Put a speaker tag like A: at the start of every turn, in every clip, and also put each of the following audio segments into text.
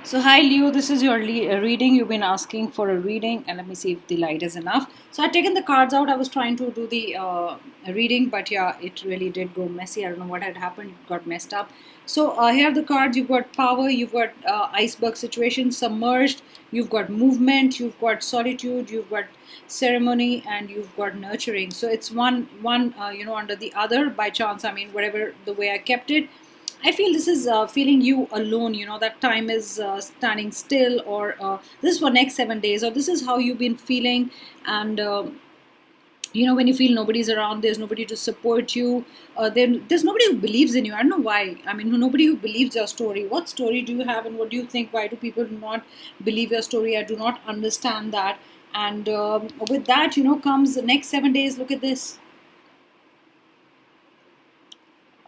A: So, hi Leo, this is your reading. You've been asking for a reading, and let me see if the light is enough. So, I've taken the cards out. I was trying to do the reading, but yeah, it really did go messy. I don't know what had happened, it got messed up. So, here are the cards. You've got power, you've got iceberg situation, submerged, you've got movement, you've got solitude, you've got ceremony, and you've got nurturing. So, it's one under the other by chance. I mean, whatever the way I kept it. I feel this is feeling you alone, that time is standing still, or this is for next 7 days, or this is how you've been feeling. And, when you feel nobody's around, there's nobody to support you, then there's nobody who believes in you. I don't know why. I mean, nobody who believes your story. What story do you have, and what do you think? Why do people not believe your story? I do not understand that. And with that, comes the next 7 days. Look at this.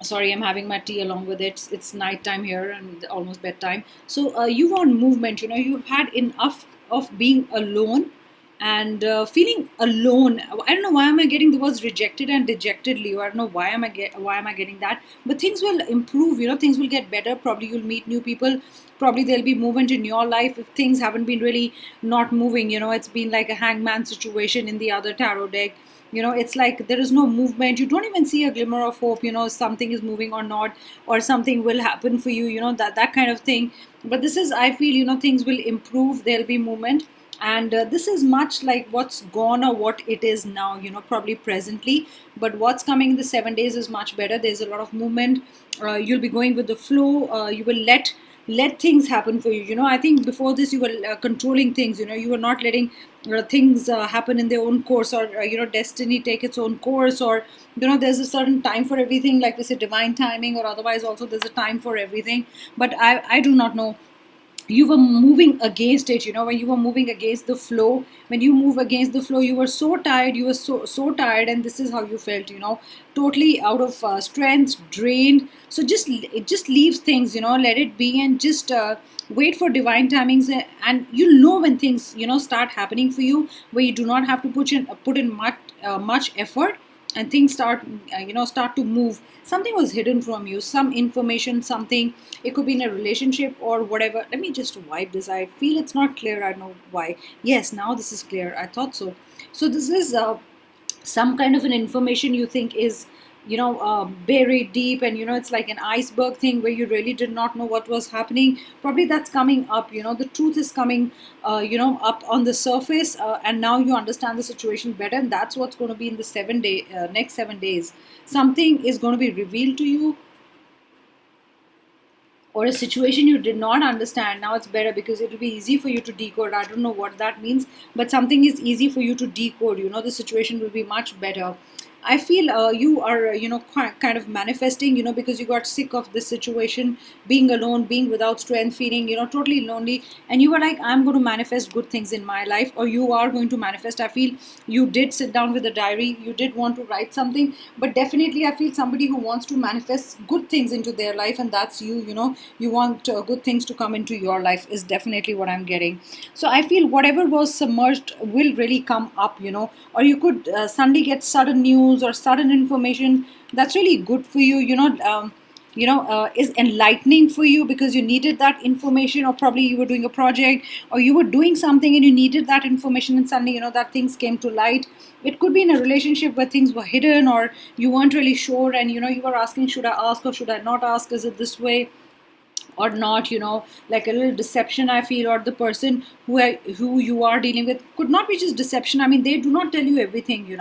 A: Sorry, I'm having my tea along with it. It's nighttime here and almost bedtime. So you want movement. You've had enough of being alone and feeling alone. I don't know why am I getting the words rejected and dejected, Leo. I don't know why am I getting that. But things will improve. Things will get better. Probably you'll meet new people. Probably there'll be movement in your life if things haven't been really not moving. It's been like a hangman situation in the other tarot deck. It's like there is no movement. You don't even see a glimmer of hope, something is moving or not, or something will happen for you, that kind of thing. But this is, I feel, things will improve, there'll be movement. And this is much like what's gone or what it is now, probably presently. But what's coming in the 7 days is much better. There's a lot of movement. You'll be going with the flow. You will let things happen for you. I think before this you were controlling things. You were not letting things happen in their own course, or destiny take its own course, or there's a certain time for everything, like we say divine timing, or otherwise also there's a time for everything. But I do not know, you were moving against it. When you were moving against the flow, when you move against the flow, you were so tired, you were so tired, and this is how you felt, totally out of strength, drained. So it just leaves things, let it be, and just wait for divine timings. And you'll know when things start happening for you, where you do not have to put in much effort, and things start to move. Something was hidden from you, some information, something. It could be in a relationship or whatever. Let me just wipe this. I feel it's not clear. I don't know why. Yes, now this is clear. I thought so. So this is some kind of an information you think is buried deep, and it's like an iceberg thing where you really did not know what was happening. Probably that's coming up. The truth is coming up on the surface, and now you understand the situation better, and that's what's going to be in the next 7 days. Something is going to be revealed to you, or a situation you did not understand. Now it's better because it will be easy for you to decode. I don't know what that means, but something is easy for you to decode. The situation will be much better. I feel you are, kind of manifesting, because you got sick of this situation, being alone, being without strength, feeling, totally lonely. And you were like, I'm going to manifest good things in my life, or you are going to manifest. I feel you did sit down with a diary, you did want to write something, but definitely I feel somebody who wants to manifest good things into their life, and that's you. You want good things to come into your life, is definitely what I'm getting. So I feel whatever was submerged will really come up, or you could suddenly get sudden news or sudden information that's really good for you, is enlightening for you, because you needed that information, or probably you were doing a project, or you were doing something and you needed that information, and suddenly that things came to light. It could be in a relationship where things were hidden, or you weren't really sure, and you were asking, should I ask or should I not ask, is it this way or not, like a little deception, I feel. Or the person who you are dealing with could not be just deception. I mean, they do not tell you everything,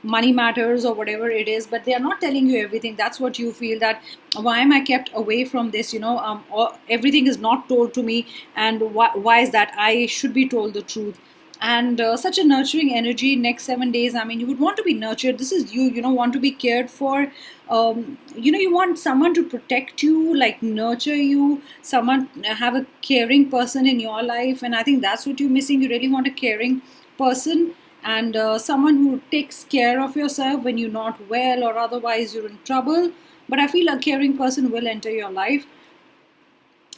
A: money matters or whatever it is, but they are not telling you everything. That's what you feel, that why am I kept away from this, or everything is not told to me, and why is that? I should be told the truth. And such a nurturing energy next 7 days. I mean, you would want to be nurtured. This is you, want to be cared for. You want someone to protect you, like nurture you, someone, have a caring person in your life. And I think that's what you're missing. You really want a caring person, and someone who takes care of yourself when you're not well, or otherwise you're in trouble. But I feel a caring person will enter your life.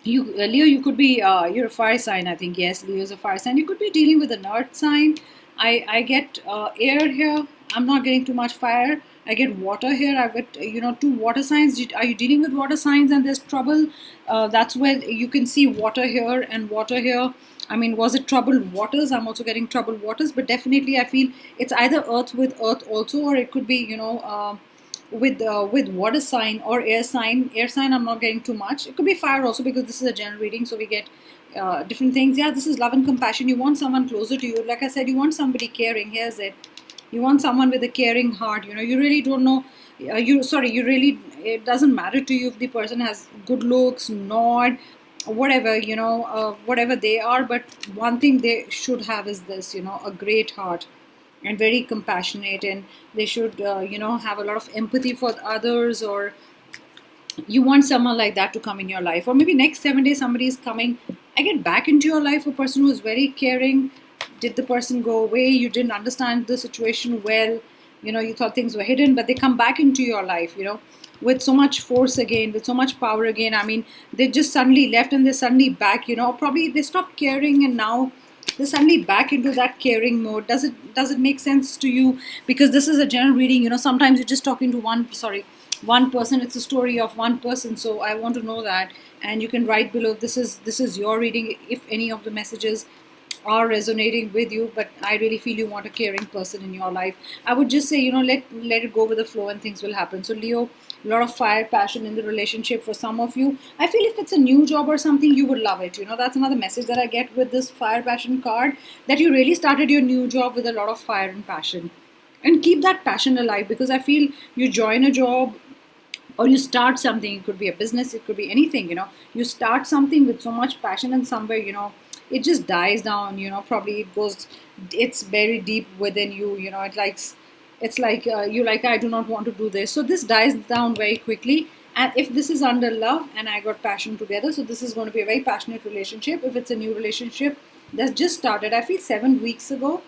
A: Leo, you could be, you're a fire sign, I think. Yes, Leo is a fire sign. You could be dealing with an earth sign. I get air here. I'm not getting too much fire. I get water here. I've got, two water signs. Are you dealing with water signs and there's trouble? That's where you can see water here and water here. I mean, was it troubled waters? I'm also getting troubled waters, but definitely I feel it's either earth with earth also, or it could be, with water sign or air sign. Air sign, I'm not getting too much. It could be fire also, because this is a general reading, so we get different things. Yeah, this is love and compassion. You want someone closer to you. Like I said, you want somebody caring. Here's it. You want someone with a caring heart. You really don't know. You really, it doesn't matter to you if the person has good looks, not whatever, whatever they are. But one thing they should have is this, a great heart and very compassionate, and they should, have a lot of empathy for others, or you want someone like that to come in your life. Or maybe next 7 days somebody is coming, I get back into your life, a person who is very caring. Did the person go away, you didn't understand the situation well, you thought things were hidden, but they come back into your life, with so much force again, with so much power again. I mean, they just suddenly left and they're suddenly back, probably they stopped caring and now they're suddenly back into that caring mode. Does it make sense to you? Because this is a general reading, sometimes you're just talking to one person. It's a story of one person, so I want to know that. And you can write below, this is your reading, if any of the messages are resonating with you. But I really feel you want a caring person in your life. I would just say, let it go with the flow and things will happen. So Leo, a lot of fire, passion in the relationship for some of you. I feel if it's a new job or something, you would love it. That's another message that I get with this fire passion card, that you really started your new job with a lot of fire and passion. And keep that passion alive, because I feel you join a job or you start something. It could be a business, it could be anything. You start something with so much passion, and somewhere, it just dies down. Probably it's very deep within you. It's like you like, I do not want to do this, so this dies down very quickly. And if this is under love and I got passion together, so this is going to be a very passionate relationship. If it's a new relationship that's just started, I feel 7 weeks ago,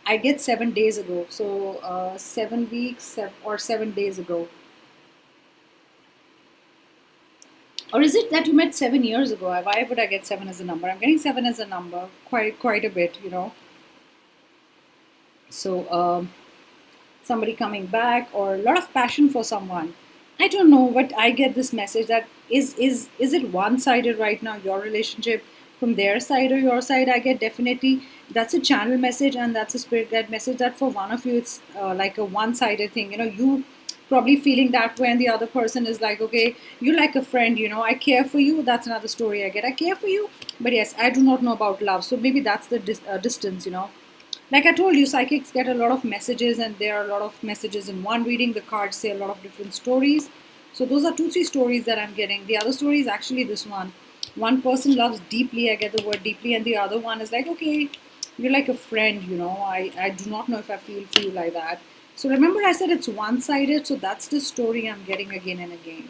A: I get 7 days ago. So 7 weeks or 7 days ago. Or is it that you met 7 years ago? Why would I get seven as a number? I'm getting seven as a number quite a bit, So somebody coming back, or a lot of passion for someone. I don't know, but I get this message that is it one-sided right now, your relationship, from their side or your side? I get definitely that's a channel message, and that's a spirit guide message, that for one of you it's like a one-sided thing. You probably feeling that way, and the other person is like, okay, you're like a friend, I care for you. That's another story I get. I care for you, but yes, I do not know about love. So maybe that's the distance. Like I told you, psychics get a lot of messages, and there are a lot of messages in one reading. The cards say a lot of different stories. So those are 2-3 stories that I'm getting. The other story is actually this one. One person loves deeply, I get the word deeply, and the other one is like, okay, you're like a friend, I do not know if I feel like that. So remember I said it's one-sided, so that's the story I'm getting again and again.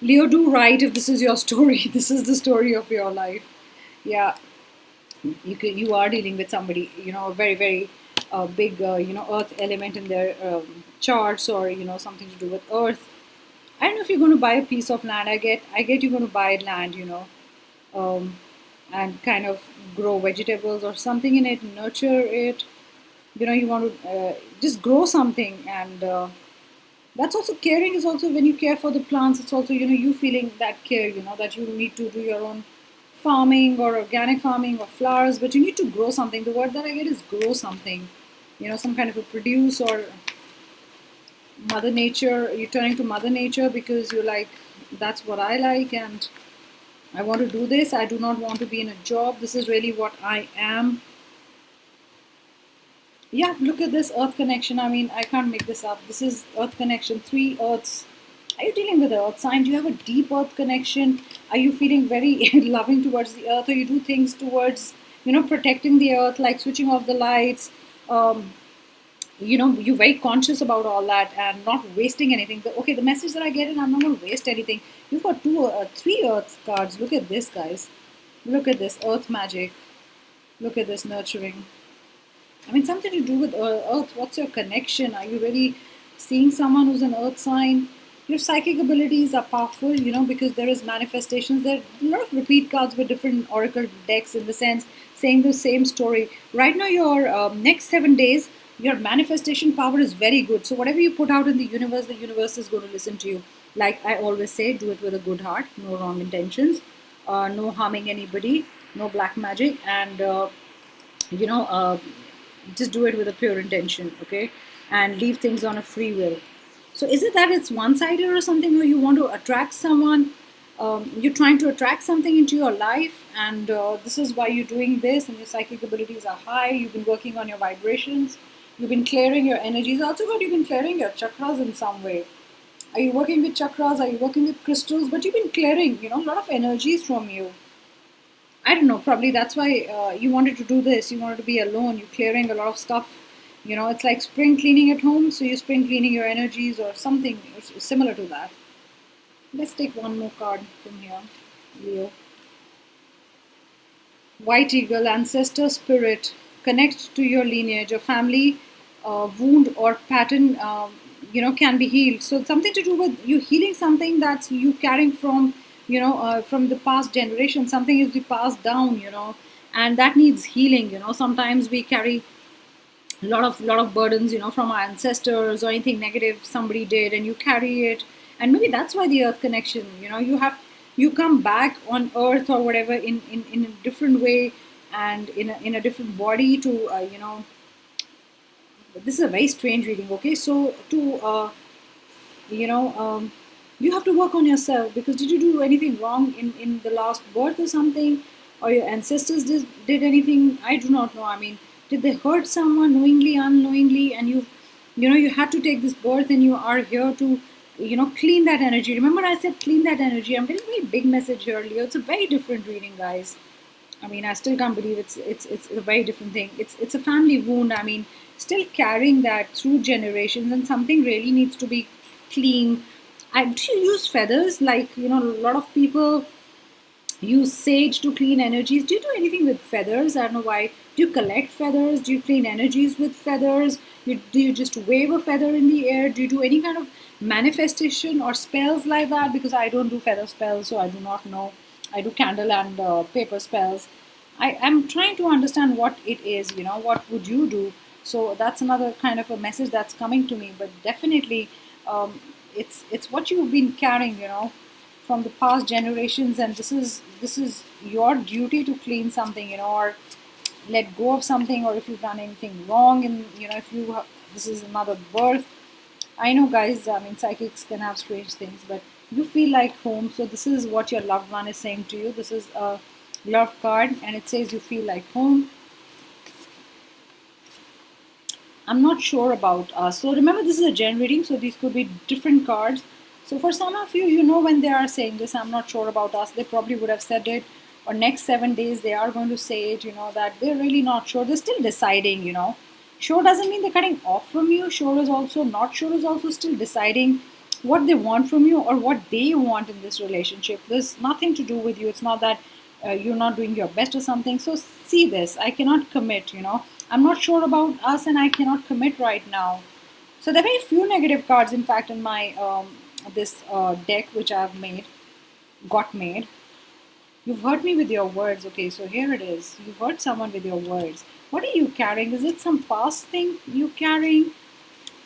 A: Leo, do write if this is your story. This is the story of your life. Yeah, you are dealing with somebody, a very, very big, earth element in their charts, or, something to do with earth. I don't know if you're going to buy a piece of land. I get you're going to buy land, and kind of grow vegetables or something in it, nurture it. You want to just grow something, and that's also caring. Is also when you care for the plants, it's also, you feeling that care, that you need to do your own farming or organic farming or flowers, but you need to grow something. The word that I get is grow something, some kind of a produce, or mother nature. You're turning to mother nature because you're like, that's what I like, and I want to do this. I do not want to be in a job. This is really what I am. Yeah, look at this earth connection. I mean, I can't make this up. This is earth connection, 3 earths. Are you dealing with the earth sign? Do you have a deep earth connection? Are you feeling very loving towards the earth, or you do things towards, protecting the earth, like switching off the lights? You're very conscious about all that and not wasting anything. Okay, the message that I get is, I'm not going to waste anything. You've got 3 earth cards. Look at this, guys. Look at this, earth magic. Look at this, nurturing. I mean, something to do with earth. What's your connection? Are you really seeing someone who's an earth sign? Your psychic abilities are powerful, because there is manifestations. There are a lot of repeat cards with different oracle decks, in the sense saying the same story. Right now, your next 7 days, your manifestation power is very good. So whatever you put out in the universe is going to listen to you. Like I always say, do it with a good heart, no wrong intentions, no harming anybody, no black magic, and you know, just do it with a pure intention, okay? And leave things on a free will. So is it that it's one-sided or something, or you want to attract someone? You're trying to attract something into your life, and this is why you're doing this, and your psychic abilities are high. You've been working on your vibrations. You've been clearing your energies. Also, good, you've been clearing your chakras in some way. Are you working with chakras? Are you working with crystals? But you've been clearing, a lot of energies from you. I don't know. Probably that's why you wanted to do this. You wanted to be alone. You're clearing a lot of stuff. It's like spring cleaning at home. So you're spring cleaning your energies or something similar to that. Let's take one more card from here, Leo. White Eagle, ancestor spirit, connect to your lineage, your family wound or pattern, can be healed. So it's something to do with you healing something that's you carrying from, from the past generation. Something is passed down, and that needs healing. Sometimes we carry a lot of burdens, from our ancestors or anything negative somebody did, and you carry it, and maybe that's why the earth connection. You come back on earth or whatever in a different way, and in a different body to this is a very strange reading. Okay, so to you know you have to work on yourself, because did you do anything wrong in the last birth or something, or your ancestors did anything? I do not know. I mean, did they hurt someone knowingly, unknowingly, and you had to take this birth, and you are here to clean that energy. Remember I said clean that energy. I'm getting a very big message here, Leo. It's a very different reading, guys. I mean, I still can't believe it's a very different thing. It's a family wound. I mean, still carrying that through generations, and something really needs to be clean. Do you use feathers? Like, a lot of people use sage to clean energies. Do you do anything with feathers? I don't know why. Do you collect feathers? Do you clean energies with feathers? Do you just wave a feather in the air? Do you do any kind of manifestation or spells like that? Because I don't do feather spells, so I do not know. I do candle and paper spells. I am trying to understand what it is. What would you do? So that's another kind of a message that's coming to me. But definitely, it's what you've been carrying. From the past generations, and this is your duty to clean something, or let go of something, or if you've done anything wrong, and if this is another birth. I know, guys, I mean, psychics can have strange things, but you feel like home. So this is what your loved one is saying to you. This is a love card, and it says you feel like home. I'm not sure about us. So remember, this is a gen reading, so these could be different cards. So for some of you, when they are saying this, I'm not sure about us, they probably would have said it. Or next 7 days, they are going to say it, that they're really not sure. They're still deciding. Sure doesn't mean they're cutting off from you. Sure is also not sure, is also still deciding what they want from you or what they want in this relationship. There's nothing to do with you. It's not that you're not doing your best or something. So see this. I cannot commit, I'm not sure about us, and I cannot commit right now. So there are very few negative cards, in fact, in my this deck which I've got made. You've hurt me with your words. Okay, so here it is. You've hurt someone with your words. What are you carrying? Is it some past thing you're carrying,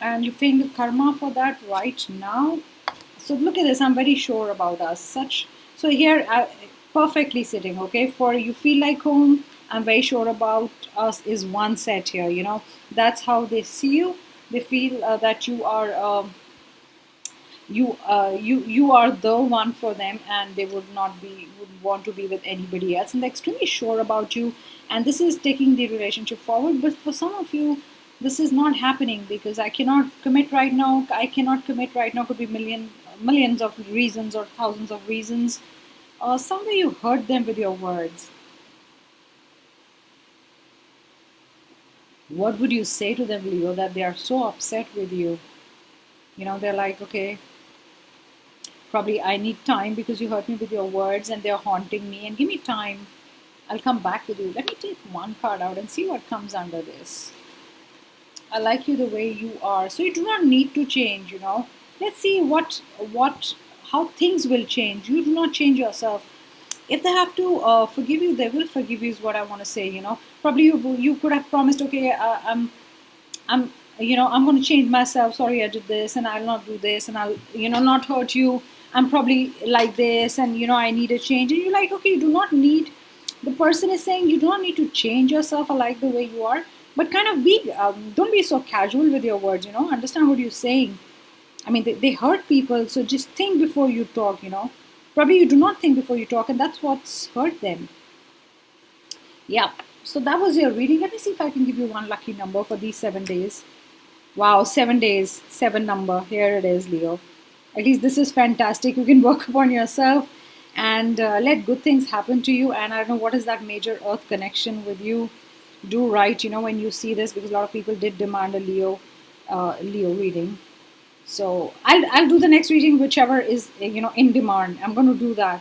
A: and you're paying the karma for that right now? So look at this. I'm very sure about us. So here, perfectly sitting. Okay, for you feel like home. I'm very sure about us is one set here. That's how they see you. They feel that you are. You are the one for them, and they would want to be with anybody else, and they're extremely sure about you, and this is taking the relationship forward. But for some of you, this is not happening because I cannot commit right now. Could be millions of reasons or thousands of reasons. Somewhere you hurt them with your words. What would you say to them, Leo, that they are so upset with you? They're like, okay, probably I need time because you hurt me with your words and they're haunting me, and give me time. I'll come back with you. Let me take one card out and see what comes under this. I like you the way you are. So you do not need to change, Let's see how things will change. You do not change yourself. If they have to forgive you, they will forgive you, is what I want to say, Probably you could have promised, okay, I'm, I'm going to change myself. Sorry, I did this, and I'll not do this, and I'll, not hurt you. I'm probably like this, and I need a change. And you're like, okay, you do not need. The person is saying you do not need to change yourself. I like the way you are, but kind of be. Don't be so casual with your words. Understand what you're saying. I mean, they hurt people, so just think before you talk. Probably you do not think before you talk, and that's what's hurt them. Yeah. So that was your reading. Let me see if I can give you one lucky number for these 7 days. Wow, 7 days, seven number. Here it is, Leo. At least this is fantastic. You can work upon yourself and let good things happen to you. And I don't know what is that major earth connection with you. Do right, when you see this, because a lot of people did demand a Leo reading. So I'll do the next reading, whichever is in demand. I'm going to do that,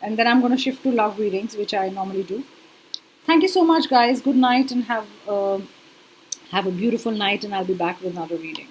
A: and then I'm going to shift to love readings, which I normally do. Thank you so much, guys. Good night, and have a beautiful night. And I'll be back with another reading.